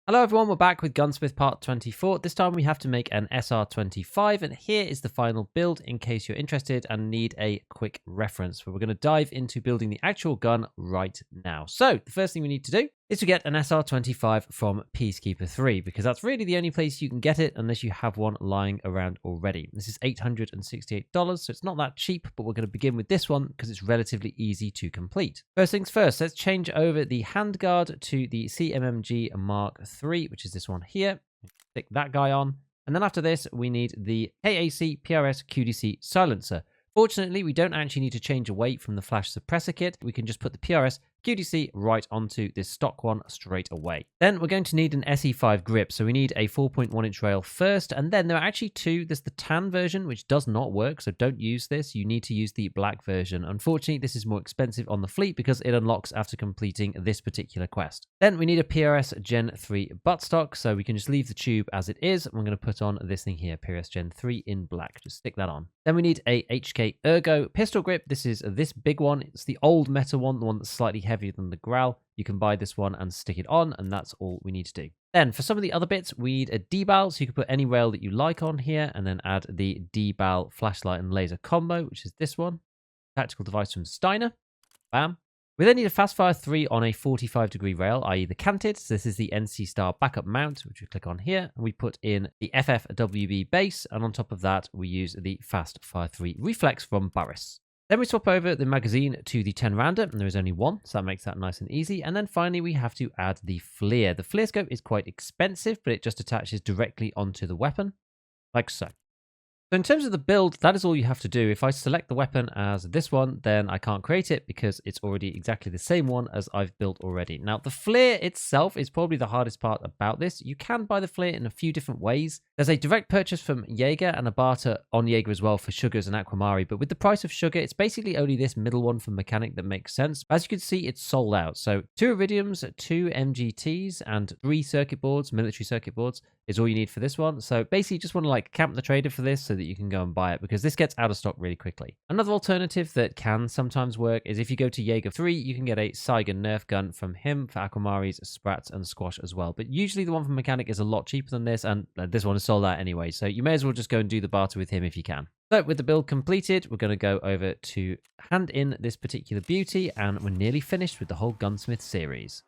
Hello everyone, we're back with Gunsmith part 24. This time we have to make an SR25, and here is the final build in case you're interested and need a quick reference. But we're going to dive into building the actual gun right now. So the first thing we need to do is to get an SR25 from Peacekeeper 3, because that's really the only place you can get it unless you have one lying around already. This is $868, so it's not that cheap, but we're going to begin with this one because it's relatively easy to complete. First things first, let's change over the handguard to the CMMG Mark III, which is this one here. Stick that guy on. And then after this, we need the KAC PRS QDC silencer. Fortunately, we don't actually need to change away from the flash suppressor kit. We can just put the PRS QDC right onto this stock one straight away. Then we're going to need an SE5 grip. So we need a 4.1 inch rail first. And then there are actually two. There's the tan version, which does not work. So don't use this. You need to use the black version. Unfortunately, this is more expensive on the fleet because it unlocks after completing this particular quest. Then we need a PRS Gen 3 buttstock. So we can just leave the tube as it is. I'm going to put on this thing here, PRS Gen 3 in black. Just stick that on. Then we need a HK Ergo pistol grip. This is this big one. It's the old metal one, the one that's slightly heavier than the Growl. You can buy this one and stick it on, and that's all we need to do. Then for some of the other bits, we need a D-Bal, so you can put any rail that you like on here, and then add the D-Bal flashlight and laser combo, which is this one. Tactical device from Steiner. Bam. We then need a Fastfire 3 on a 45-degree rail, i.e. the canted. So this is the NC Star backup mount, which we click on here. And we put in the FFWB base, and on top of that, we use the Fastfire 3 reflex from Barris. Then we swap over the magazine to the 10-rounder, and there is only one, so that makes that nice and easy. And then finally, we have to add the FLIR. The FLIR scope is quite expensive, but it just attaches directly onto the weapon, like so. So in terms of the build, that is all you have to do. If I select the weapon as this one, then I can't create it because it's already exactly the same one as I've built already. Now, the FLIR itself is probably the hardest part about this. You can buy the FLIR in a few different ways. There's a direct purchase from Jaeger and a barter on Jaeger as well for Sugars and Aquamari. But with the price of Sugar, it's basically only this middle one from Mechanic that makes sense. As you can see, it's sold out. So 2 Iridiums, 2 MGTs, and 3 circuit boards, military circuit boards, is all you need for this one. So basically, you just want to like camp the trader for this so that you can go and buy it, because this gets out of stock really quickly. Another alternative that can sometimes work is if you go to Jaeger 3, you can get a Saiga Nerf gun from him for Aquamari's, Sprats, and Squash as well. But usually the one from Mechanic is a lot cheaper than this, and this one is sold out anyway. So you may as well just go and do the barter with him if you can. So with the build completed, we're going to go over to hand in this particular beauty, and we're nearly finished with the whole Gunsmith series.